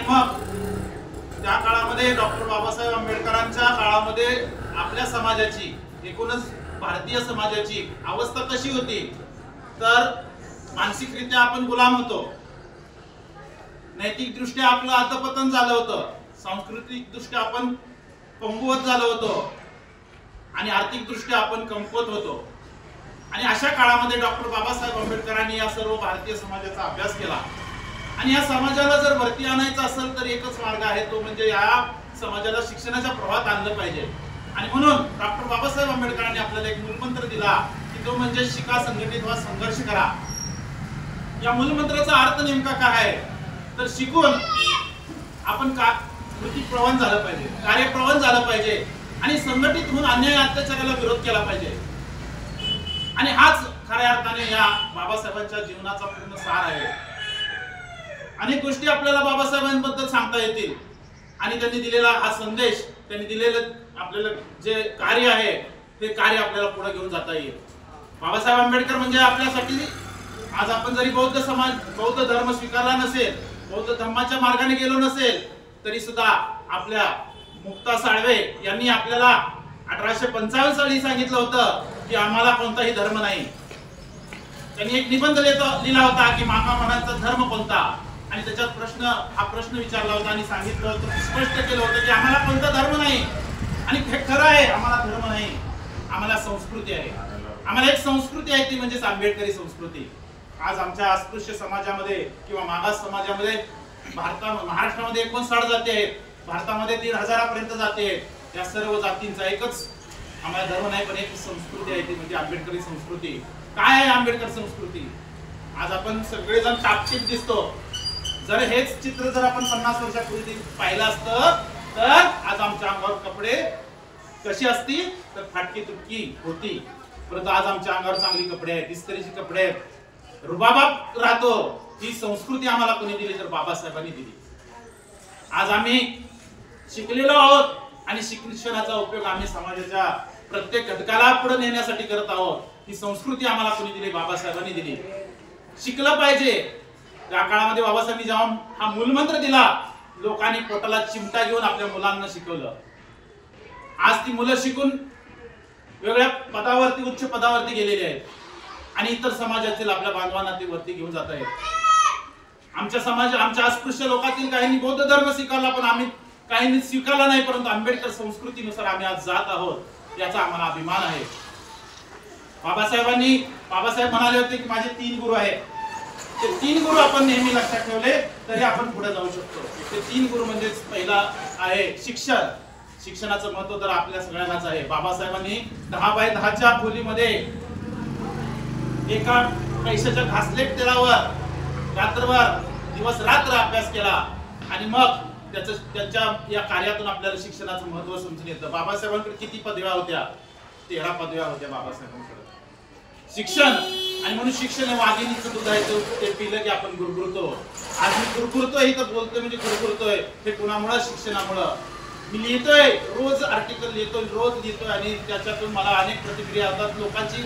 मग त्या काळामध्ये डॉक्टर बाबासाहेब आंबेडकरांच्या काळामध्ये आपल्या समाजाची, एकूणच भारतीय समाजाची अवस्था कशी होती, तर मानसिकरित्या आपण गुलाम होतो, नैतिक दृष्ट्या आपलं अधपतन झालं होतं, सांस्कृतिक दृष्ट्या आपण कमकुवत झालो होतो आणि आर्थिक दृष्ट्या आपण कमकुवत होतो. आणि अशा काळामध्ये डॉक्टर बाबासाहेब आंबेडकरांनी या सर्व भारतीय समाजाचा अभ्यास केला आणि या समाजाला जर वरती आणायचं असेल तर एकच मार्ग आहे, तो म्हणजे या समाजाला शिक्षणाच्या प्रवाहात आणलं पाहिजे. आणि म्हणून डॉक्टर बाबासाहेब आंबेडकरांनी आपल्याला एक मूलमंत्र दिला की तो म्हणजे शिका, संघटित व्हा, संघर्ष करा. या मूलमंत्राचा अर्थ नेमका काय आहे, तर शिकून आपण कृती प्रवण झालं पाहिजे, कार्यप्रवण झालं पाहिजे आणि संघटित होऊन अन्याय अत्याचाराला विरोध केला पाहिजे. आणि हाच खऱ्या अर्थाने या बाबासाहेबांच्या जीवनाचा पूर्ण सार आहे. अनेक गोष्टी आपल्याला बाबासाहेबांबद्दल सांगता येतील आणि त्यांनी दिलेला हा संदेश, त्यांनी दिलेलं आपल्याला जे कार्य आहे ते कार्य आपल्याला पुढे घेऊन जाता येईल. बाबासाहेब आंबेडकर म्हणजे आपल्यासाठी, आज आपण जरी बौद्ध समाज, बौद्ध धर्म स्वीकारला नसेल, बौद्ध धर्माच्या मार्गाने गेलो नसेल, तरी सुद्धा आपल्या मुक्ता साळवे यांनी आपल्याला 1855 साली सांगितलं होतं की आम्हाला कोणताही धर्म नाही. त्यांनी एक निबंध लिहिला होता की महामानवांचा धर्म कोणता, आणि त्याच्यात हा प्रश्न विचारला होता आणि सांगितलं होतं, स्पष्ट केलं होतं की आम्हाला कोणता धर्म नाही. आणि हे खरं आहे, आम्हाला धर्म नाही, आम्हाला संस्कृती आहे. आम्हाला एक संस्कृती आहे, ती म्हणजे आंबेडकरी संस्कृती. आज आमच्या अस्पृश्य समाजामध्ये किंवा मागास समाजामध्ये महाराष्ट्रामध्ये 59 जाती आहेत, भारतामध्ये 3,000 पर्यंत जाती आहेत. या सर्व जातींचा एकच आम्हाला धर्म नाही, पण एक संस्कृती आहे, ती म्हणजे आंबेडकरी संस्कृती. काय आहे आंबेडकर संस्कृती? आज आपण सगळेजण टापटीप दिसतो. जर हेच चित्र जर आपण 50 वर्षापूर्वी पाहिलं असतं तर आज आमच्या अंगावर कपडे कशी असती, तर फाटकी तुटकी होती. परंतु आज आमच्या अंगावर चांगली कपडे आहेत, इस्त्रीची कपडे आहेत, रुबाबात राहतो. ही संस्कृती आम्हाला कोणी दिली, तर बाबासाहेबांनी दिली. आज आम्ही शिकलेलो आहोत आणि शिक्षणाचा उपयोग आम्ही समाजाच्या प्रत्येक घटकाला पुढे नेण्यासाठी करत आहोत. ही संस्कृती आम्हाला कोणी दिली, बाबासाहेबांनी दिली. शिकलं पाहिजे. त्या काळामध्ये बाबासाहेबांनी जेव्हा हा मूलमंत्र दिला, लोकांनी पोटाला चिमटा घेऊन आपल्या मुलांना शिकवलं. आज ती मुलं शिकून वेगळ्या पदावरती, उच्च पदावरती गेलेली आहेत आणि इतर समाजातील आपल्या बांधवांना ते वरती घेऊन जात आहेत. आमच्या अस्पृश्य लोकांतील काहींनी बौद्ध धर्म स्वीकारला, पण आम्ही काहींनी स्वीकारला नाही, परंतु आंबेडकर संस्कृतीनुसार आम्ही आज जात आहोत, याचा आम्हाला अभिमान आहे. बाबासाहेब म्हणाले होते की माझे 3 गुरु आहेत. ते 3 गुरु आपण नेहमी लक्षात ठेवले तरी आपण पुढे जाऊ शकतो. ते 3 गुरु म्हणजे पहिला आहे शिक्षण. शिक्षणाचं महत्व तर आपल्या सगळ्यांनाच आहे. बाबासाहेबांनी 10 बाय 10च्या खोलीमध्ये एका पैशाच्या घासलेट तेलावर रात्रभर दिवस रात्र अभ्यास केला आणि मग त्यांच्या या कार्यातून आपल्याला शिक्षणाचं महत्व समजून येतं. बाबासाहेबांकडे किती पदव्या होत्या? 13 पदव्या होत्या बाबासाहेबांकडे. शिक्षण, आणि म्हणून शिक्षण हे वाघिणीचं दूध आहे, ते पिलं की आपण गुरगुरतो. आज मी गुरगुरतोय, तर बोलतोय म्हणजे गुरगुरतोय. हे कुणामुळे? शिक्षणामुळं. मी लिहितोय, रोज आर्टिकल लिहितोय, रोज लिहितोय आणि त्याच्यातून मला अनेक प्रतिक्रिया येतात. लोकांची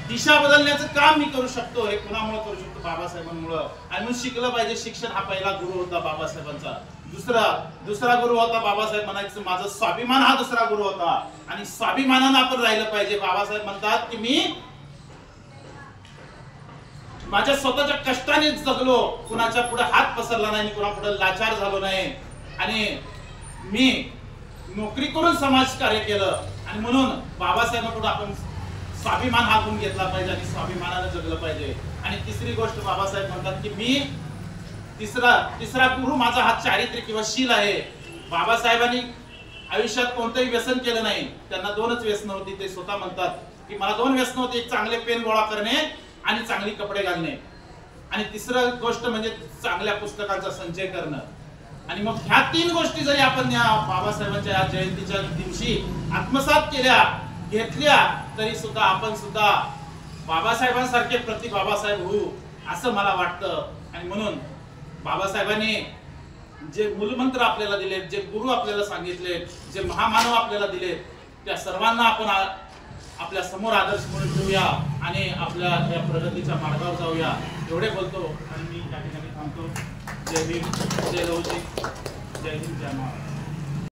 दिशा बदलण्याचं काम मी करू शकतो. हे कुणामुळे करू शकतो? बाबासाहेबांमुळे. आणि म्हणून शिकलं पाहिजे. शिक्षण हा पहिला गुरु होता बाबासाहेबांचा. दुसरा गुरु होता बाबासाहेब म्हणायचं माझा स्वाभिमान, हा दुसरा गुरु होता. आणि स्वाभिमानानं आपण राहिलं पाहिजे. बाबासाहेब म्हणतात की मी माझ्या स्वतःच्या कष्टाने जगलो, कुणाच्या पुढे हात पसरला नाही, कुणा पुढे लाचार झालो नाही, आणि मी नोकरी करून समाजकार्य केलं. आणि म्हणून बाबासाहेबांकडून आपण स्वाभिमान हा गुण घेतला पाहिजे आणि स्वाभिमानाने जगलं पाहिजे. आणि तिसरी गोष्ट बाबासाहेब म्हणतात की मी तिसरा गुरु माझा हा चारित्र्य किंवा शील आहे. बाबासाहेबांनी आयुष्यात कोणतंही व्यसन केलं नाही. त्यांना 2च व्यसन होती. ते स्वतः म्हणतात की मला 2 व्यसन होती, एक चांगले पेन गोळा करणे आणि चांगली कपडे घालणे, आणि तिसरं गोष्ट म्हणजे चांगल्या पुस्तकांचा संचय करणं. आणि मग ह्या 3 गोष्टी जरी आपण या बाबासाहेबांच्या या जयंतीच्या दिवशी आत्मसात घेतल्या तरी सुद्धा आपण सुद्धा बाबासाहेबांसारखे प्रति बाबासाहेब होऊ असं मला वाटतं. आणि म्हणून बाबासाहेबांनी जे मूलमंत्र आपल्याला दिले, जे गुरु आपल्याला सांगितले, जे महामानव आपल्याला दिले, त्या सर्वांना आपण आपल्या समोर आदर्श म्हणून ठेवूया आणि आपल्या या प्रगतीच्या मार्गावर जाऊया. एवढे बोलतो आणि मी या ठिकाणी थांबतो. जय भीम, जय लवचिक, जय हिंद, जय महाराष्ट्र.